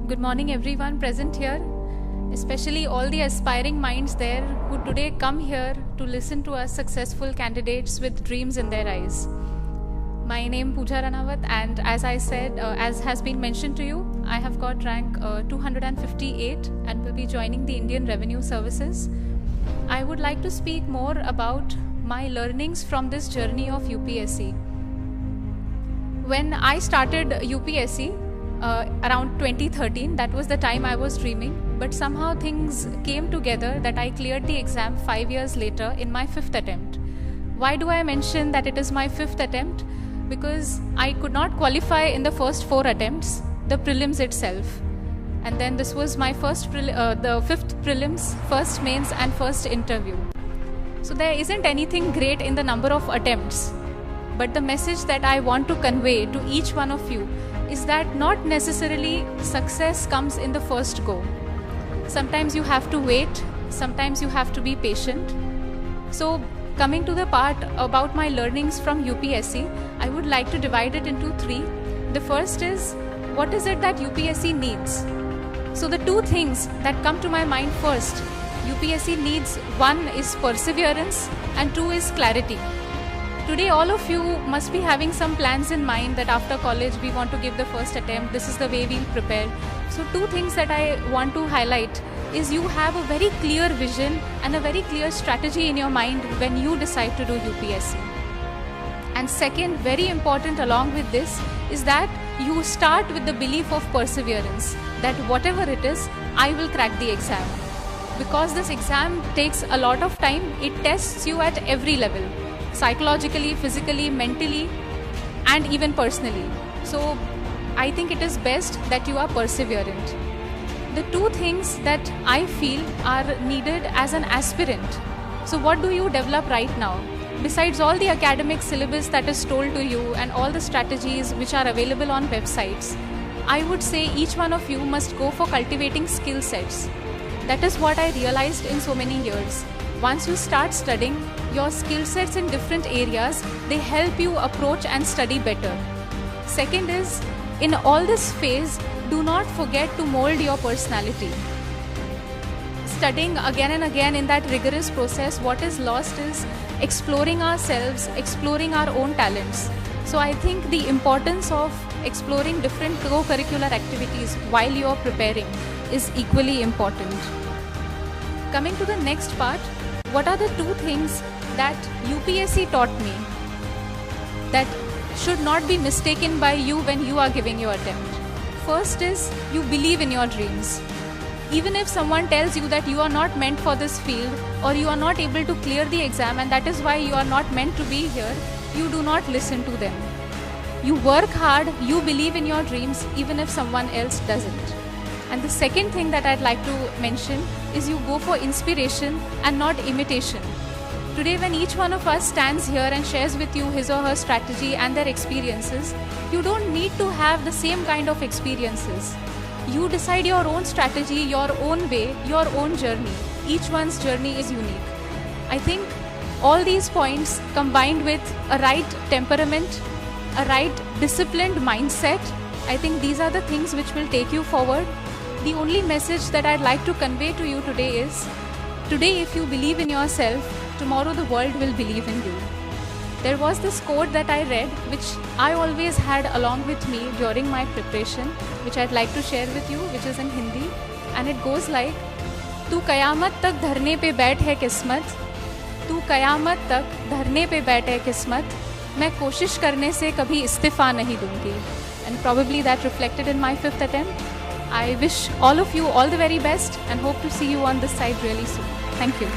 Good morning everyone present here, especially all the aspiring minds there who today come here to listen to us successful candidates with dreams in their eyes. My name Pooja Ranawat, and as I said, as has been mentioned to you, I have got rank 258 and will be joining the Indian Revenue Services. I would like to speak more about my learnings from this journey of UPSC. When I started UPSC, around 2013, that was the time I was dreaming, but somehow things came together that I cleared the exam 5 years later in my 5th attempt. Why do I mention that it is my 5th attempt? Because I could not qualify in the first 4 attempts, the prelims itself. And then this was my the 5th prelims, first mains and first interview. So there isn't anything great in the number of attempts, but the message that I want to convey to each one of you is that not necessarily success comes in the first go. Sometimes you have to wait, sometimes you have to be patient. So coming to the part about my learnings from UPSC, I would like to divide it into 3. The first is, what is it that UPSC needs? So the 2 things that come to my mind first, UPSC needs, 1 is perseverance and 2 is clarity. Today all of you must be having some plans in mind that after college we want to give the first attempt, this is the way we'll prepare. So 2 things that I want to highlight is you have a very clear vision and a very clear strategy in your mind when you decide to do UPSC. And second, very important along with this, is that you start with the belief of perseverance, that whatever it is, I will crack the exam. Because this exam takes a lot of time, it tests you at every level. Psychologically, physically, mentally, and even personally. So I think it is best that you are perseverant. The 2 things that I feel are needed as an aspirant. So what do you develop right now? Besides all the academic syllabus that is told to you and all the strategies which are available on websites, I would say each one of you must go for cultivating skill sets. That is what I realized in so many years. Once you start studying, your skill sets in different areas, they help you approach and study better. Second is, in all this phase, do not forget to mold your personality. Studying again and again in that rigorous process, what is lost is exploring ourselves, exploring our own talents. So I think the importance of exploring different co-curricular activities while you are preparing is equally important. Coming to the next part, what are the 2 things that UPSC taught me that should not be mistaken by you when you are giving your attempt? First is, you believe in your dreams. Even if someone tells you that you are not meant for this field or you are not able to clear the exam and that is why you are not meant to be here, you do not listen to them. You work hard, you believe in your dreams even if someone else doesn't. And the second thing that I'd like to mention is you go for inspiration and not imitation. Today when each one of us stands here and shares with you his or her strategy and their experiences, you don't need to have the same kind of experiences. You decide your own strategy, your own way, your own journey. Each one's journey is unique. I think all these points combined with a right temperament, a right disciplined mindset, I think these are the things which will take you forward. The only message that I'd like to convey to you today is, today if you believe in yourself, tomorrow the world will believe in you. There was this quote that I read, which I always had along with me during my preparation, which I'd like to share with you, which is in Hindi. And it goes like, तू कयामत तक धरने पे बैठ है किस्मत, तू कयामत तक धरने पे बैठ है किस्मत, मैं कोशिश करने से कभी इस्तीफा नहीं दूंगी. And probably that reflected in my 5th attempt. I wish all of you all the very best and hope to see you on this side really soon. Thank you.